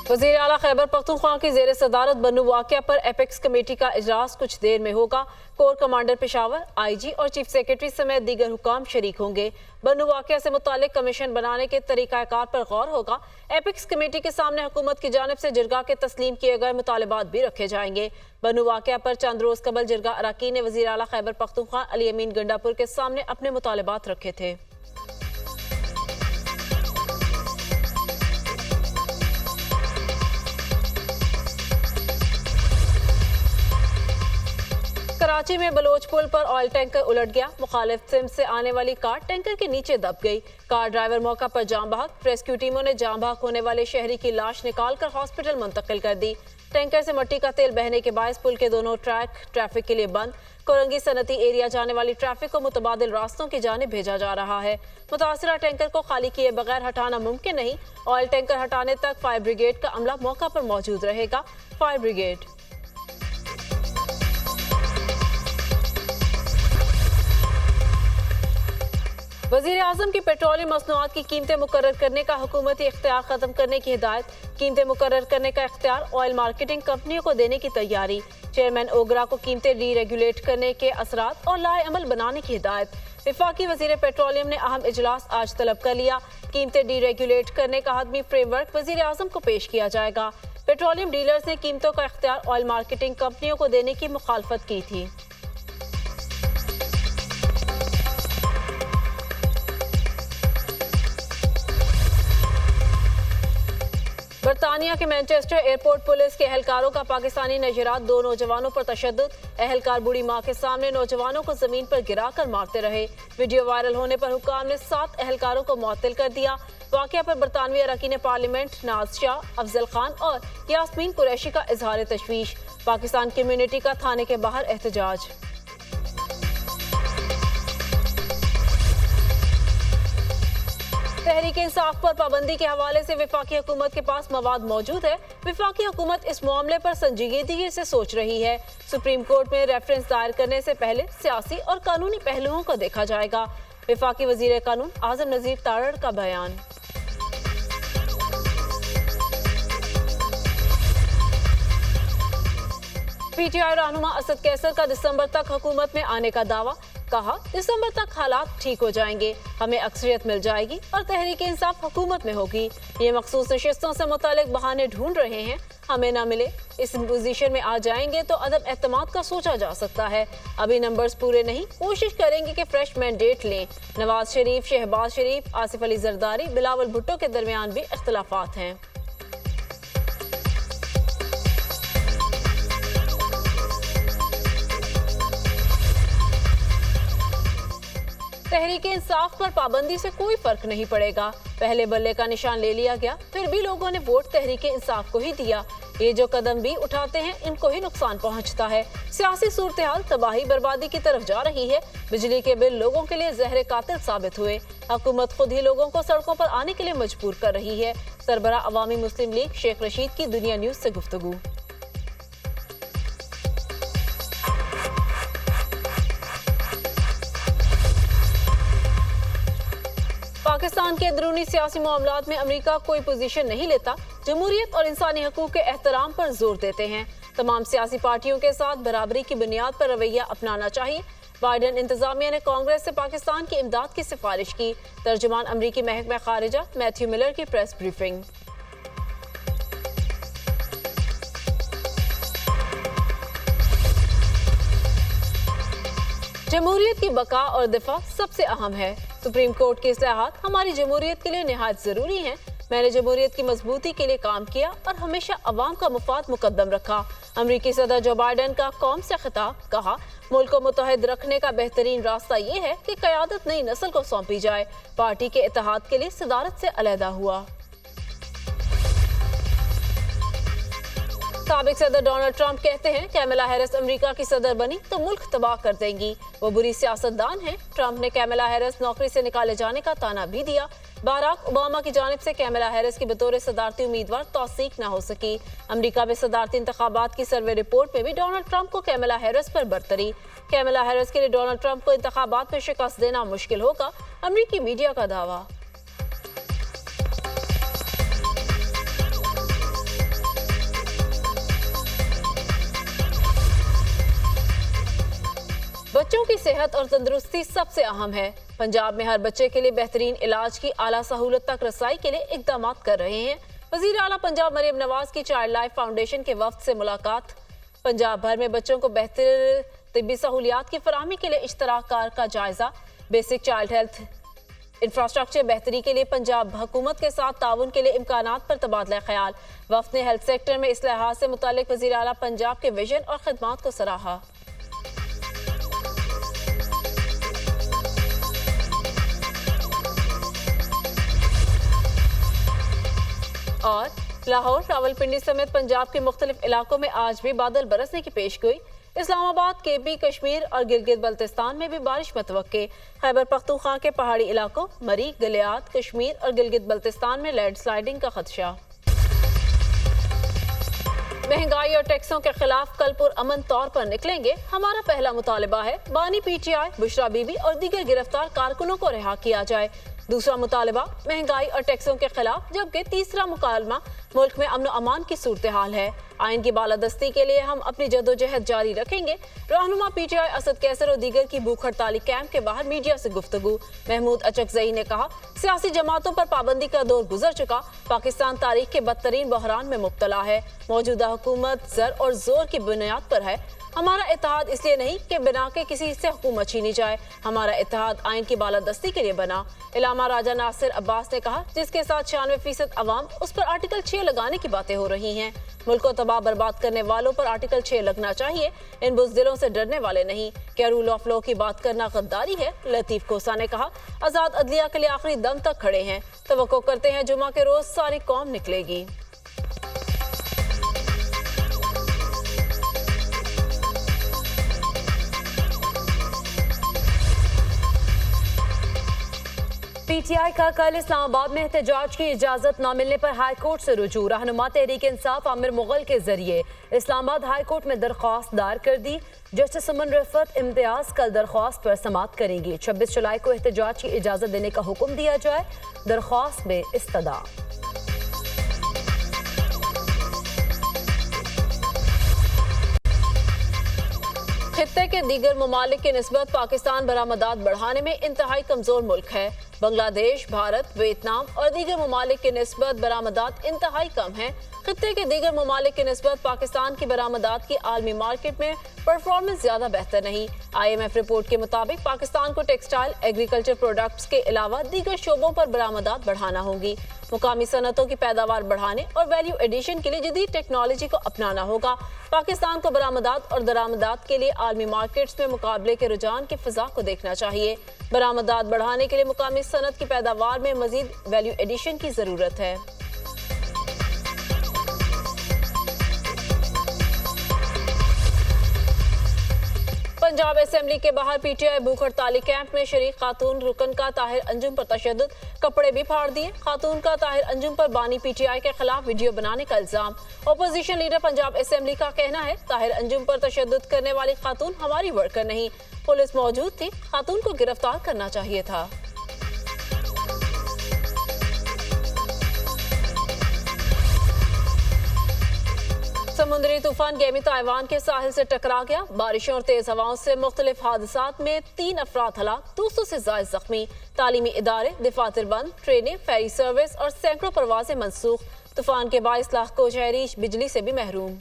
वज़ीर आला खैबर पख्तूनख्वा की ज़ेर सदारत बन्नू वाक़या पर एपेक्स कमेटी का इजलास कुछ देर में होगा। कोर कमांडर पेशावर, IG और चीफ सेक्रेटरी समेत दीगर हुकाम शरीक होंगे। बन्नू वाक़या से मुतालिक कमीशन बनाने के तरीक़ाकार पर गौर होगा। एपेक्स कमेटी के सामने हुकूमत की जानिब से जिरगा के तस्लीम किए गए मुतालबात भी रखे जाएंगे। बन्नू वाक़या पर चंद रोज़ कबल जिरगा अराकीन ने वज़ीर आला खैबर पख्तूनख्वा अली अमीन गंडापुर के सामने अपने मुतालबात रखे थे। कराची में बलोच पुल पर ऑयल टैंकर उलट गया। मुखालिफ सिम से आने वाली कार टैंकर के नीचे दब गई। कार ड्राइवर मौका पर जान बहक। रेस्क्यू टीमों ने जान बहक होने वाले शहरी की लाश निकालकर हॉस्पिटल मुंतकिल कर दी। टैंकर से मिट्टी का तेल बहने के बायस पुल के दोनों ट्रैक ट्रैफिक के लिए बंद। कोरंगी सनती एरिया जाने वाली ट्रैफिक को मुतबादिल रास्तों की जानिब भेजा जा रहा है। मुतासिरा टैंकर को खाली किए बगैर हटाना मुमकिन नहीं। ऑयल टैंकर हटाने तक फायर ब्रिगेड का अमला मौका पर मौजूद रहेगा। फायर ब्रिगेड वज़ीर आज़म की पेट्रोलियम मसनूआत की कीमतें मुकर्रर करने का हुकूमती इख्तियार ख़त्म करने की हिदायत। कीमतें मुकर्रर करने का इख्तियार ऑयल मार्केटिंग कंपनियों को देने की तैयारी। चेयरमैन ओगरा को कीमतें री रेगुलेट करने के असरात और लाए अमल बनाने की हिदायत। वफाकी वज़ीर पेट्रोलियम ने अहम इजलास आज तलब कर लिया। कीमतें डी रेगुलेट करने का हतमी फ्रेमवर्क वज़ीर आज़म को पेश किया जाएगा। पेट्रोलियम डीलर्स ने कीमतों का इख्तियार ऑयल मार्केटिंग कंपनियों को देने की मुखालफत की थी। बरतानिया के मैनचेस्टर एयरपोर्ट पुलिस के एहलकारों का पाकिस्तानी नजरात 2 नौजवानों पर तशद्दुद। एहलकार बूढ़ी माँ के सामने नौजवानों को जमीन पर गिराकर मारते रहे। वीडियो वायरल होने पर हुकाम ने 7 एहलकारों को मुअत्तल कर दिया। वाक़या पर बरतानवी अरकान पार्लियामेंट नाज शाह, अफजल खान और यास्मीन कुरैशी का इजहार तशवीश। पाकिस्तान कम्युनिटी का थाने के बाहर एहतजाज। तहरीक इंसाफ पर पाबंदी के हवाले से वफाकी हुकूमत के पास मवाद मौजूद है। वफाकी हुकूमत इस मामले पर संजीदगी से सोच रही है। सुप्रीम कोर्ट में रेफरेंस दायर करने से पहले सियासी और कानूनी पहलुओं को देखा जाएगा। वफाकी वजीर कानून आजम नजीर तारड़ का बयान। PTI रहनुमा असद कैसर का दिसंबर तक हुकूमत में आने का दावा। कहा, दिसंबर तक हालात ठीक हो जाएंगे, हमें अक्सरियत मिल जाएगी और तहरीक इंसाफ हुकूमत में होगी। ये मखसूस नशिस्तों से मुतालिक बहाने ढूंढ रहे हैं, हमें ना मिले। इस पोजीशन में आ जाएंगे तो अदम एतमाद का सोचा जा सकता है। अभी नंबर्स पूरे नहीं, कोशिश करेंगे कि फ्रेश मैंडेट लें। नवाज शरीफ, शहबाज शरीफ, आसिफ अली जरदारी, बिलावल भुट्टो के दरमियान भी इख्तिलाफात हैं। तहरीक इंसाफ पर पाबंदी से कोई फर्क नहीं पड़ेगा। पहले बल्ले का निशान ले लिया गया, फिर भी लोगों ने वोट तहरीक इंसाफ को ही दिया। ये जो कदम भी उठाते हैं, इनको ही नुकसान पहुंचता है। सियासी सूरत हाल तबाही बर्बादी की तरफ जा रही है। बिजली के बिल लोगों के लिए जहर कातिल साबित हुए। हुकूमत खुद ही लोगों को सड़कों पर आने के लिए मजबूर कर रही है। सरबराह अवामी मुस्लिम लीग शेख रशीद की दुनिया न्यूज से गुफ्तगू। पाकिस्तान के अंदरूनी सियासी मामलात में अमेरिका कोई पोजीशन नहीं लेता। जमहूरियत और इंसानी हकूक के एहतराम पर जोर देते हैं। तमाम सियासी पार्टियों के साथ बराबरी की बुनियाद पर रवैया अपनाना चाहिए। बाइडन इंतजामिया ने कांग्रेस से पाकिस्तान की इमदाद की सिफारिश की। तर्जुमान अमरीकी महकमा खारिजा मैथ्यू मिलर की प्रेस ब्रीफिंग। जमहूरियत की बका और दिफा सबसे अहम है। सुप्रीम कोर्ट की इस्लाहात हमारी जमहूरियत के लिए निहायत जरूरी हैं। मैंने जमहूरियत की मजबूती के लिए काम किया और हमेशा अवाम का मुफाद मुकद्दम रखा। अमरीकी सदर जो बाइडन का कौम से खिताब। कहा, मुल्क को मुत्तहिद रखने का बेहतरीन रास्ता ये है कि क़यादत नई नस्ल को सौंपी जाए। पार्टी के इत्तेहाद के लिए सदारत से अलहदा हुआ। साबिक सदर डोनाल्ड ट्रंप कहते हैं, कैमला हैरिस अमेरिका की सदर बनी तो मुल्क तबाह कर देंगी। वो बुरी सियासतदान है। ट्रंप ने कैमला हैरिस नौकरी से निकाले जाने का ताना भी दिया। बाराक ओबामा की जानिब से कैमला हैरिस की बतौर सदारती उम्मीदवार तौसीक न हो सकी। अमेरिका में सदारती इंतखाबात की सर्वे रिपोर्ट में भी डोनाल्ड ट्रंप को कैमला हैरिस पर बरतरी। कैमला हैरिस के लिए डोनाल्ड ट्रंप को इंतखाबात में शिकस्त देना मुश्किल होगा, अमेरिकी मीडिया का दावा। बच्चों की सेहत और तंदुरुस्ती सबसे अहम है। पंजाब में हर बच्चे के लिए बेहतरीन इलाज की आला सहूलत तक रसाई के लिए इकदाम कर रहे हैं। वजीर आला पंजाब मरियम नवाज की चाइल्ड लाइफ फाउंडेशन के वफ्द से मुलाकात। पंजाब भर में बच्चों को बेहतर तिब्बी सहूलियात की फराहमी के लिए इश्तराकार का जायजा। बेसिक चाइल्ड हेल्थ इंफ्रास्ट्रक्चर बेहतरी के लिए पंजाब हुकूमत के साथ ताउन के लिए इम्कानात पर तबादला ख्याल। वफ्द ने हेल्थ सेक्टर में इस्लाहात से मुतालिक वजीर आला पंजाब के विजन और खिदमात को सराहा। और लाहौर, रावलपिंडी समेत पंजाब के मुख्तलिफ इलाकों में आज भी बादल बरसने की पेशगोई। इस्लामाबाद, केपी, कश्मीर और गिलगित बल्तिस्तान में भी बारिश मतवक्के। खैबर पख्तूनख्वा के पहाड़ी इलाकों मरी, गलियात, कश्मीर और गिलगित बल्तिस्तान में लैंडस्लाइडिंग का खदशा। महंगाई और टैक्सों के खिलाफ कल पुरअमन तौर पर निकलेंगे, हमारा पहला मुतालिबा है बानी पीटीआई, बुशरा बीबी और दीगर गिरफ्तार कारकुनों को रिहा किया जाए। दूसरा मुतालिबा महंगाई और टैक्सों के खिलाफ, जबकि तीसरा मुकालमा मुल्क में अमन अमान की सूरत हाल है। आइन की बालादस्ती के लिए हम अपनी जदोजहद जारी रखेंगे। रहनुमा पीटीआई असद कैसर और दीगर की भूख हड़ताली कैंप के बाहर मीडिया से गुफ्तगू। महमूद अचकजई ने कहा, सियासी जमातों पर पाबंदी का दौर गुजर चुका, पाकिस्तान तारीख के बदतरीन बहरान में मुब्तला है। मौजूदा हुकूमत जर और जोर की बुनियाद पर है। हमारा इत्तेहाद इसलिए नहीं कि बिना के किसी से हुकूमत छीनी जाए, हमारा इत्तेहाद आइन की बालादस्ती के लिए बना। इलामा राजा नासिर अब्बास ने कहा, जिसके साथ 96% अवाम, उस पर आर्टिकल 6 लगाने की बातें हो रही हैं। मुल्क को तबाह बर्बाद करने वालों पर आर्टिकल 6 लगना चाहिए, इन बुज़दिलों से डरने वाले नहीं। क्या रूल ऑफ लॉ की बात करना गद्दारी है? लतीफ कोसा ने कहा, आजाद अदलिया के लिए आखिरी दम तक खड़े हैं, तवक्को करते हैं जुमा के रोज सारी कौम निकलेगी। पीटीआई का कल इस्लामाबाद में एहतजाज की इजाजत न मिलने पर हाई कोर्ट से रुजू। रहनुमा तहरीक इंसाफ आमिर मुगल के जरिए इस्लामाबाद हाई कोर्ट में दरख्वास्त दायर कर दी। जस्टिस सुमन रफत इम्तियाज कल दरख्वास्त पर समाअत करेंगी। 26 जुलाई को एहतजाज की इजाजत देने का हुक्म दिया जाए, दरख्वास्त में इस्तदा। खित्ते के दीगर ममालिक की निस्बत पाकिस्तान बरामदात बढ़ाने में इंतहाई कमजोर मुल्क है। बांग्लादेश, भारत, वियतनाम और दीगर ममालिक की निस्बत बरामदात इंतहाई कम है। खित्ते के दीगर ममालिक की निस्बत पाकिस्तान की बरामदात की आलमी मार्केट में परफॉर्मेंस ज्यादा बेहतर नहीं। IMF रिपोर्ट के मुताबिक पाकिस्तान को टेक्सटाइल, एग्रीकल्चर प्रोडक्ट्स के अलावा दीगर शोबों पर बरामदात बढ़ाना होगी। मुकामी सनतों की पैदावार बढ़ाने और वैल्यू एडिशन के लिए जदीद टेक्नोलॉजी को अपनाना होगा। पाकिस्तान को बरामदात और दरामदात के लिए आलमी मार्केट्स में मुकाबले के रुझान की फिजा को देखना चाहिए। बरामदात बढ़ाने के लिए मुकामी सनत की पैदावार में मजीद वैल्यू एडिशन की जरूरत है। पंजाब असेंबली के बाहर पीटीआई भूख हड़ताली कैंप में शरीक खातून रुकन का ताहिर अंजुम पर तशद्दुद, कपड़े भी फाड़ दिए। खातून का ताहिर अंजुम पर बानी पीटीआई के खिलाफ वीडियो बनाने का इल्जाम। अपोजिशन लीडर पंजाब असेंबली का कहना है, ताहिर अंजुम पर तशद्दुद करने वाली खातून हमारी वर्कर नहीं, पुलिस मौजूद थी, खातून को गिरफ्तार करना चाहिए था। समुद्री तूफान गेमी ताइवान के साहिल से टकरा गया। बारिशों और तेज हवाओं से मुख्तलिफ हादसात में 3 अफराद हलाक, 200 से ज्यादा जख्मी। तालीमी इदारे, दफातर बंद, ट्रेनें, फेरी सर्विस और सैकड़ों परवाजें मनसूख। तूफान के 22 लाख को शहरी बिजली से भी महरूम।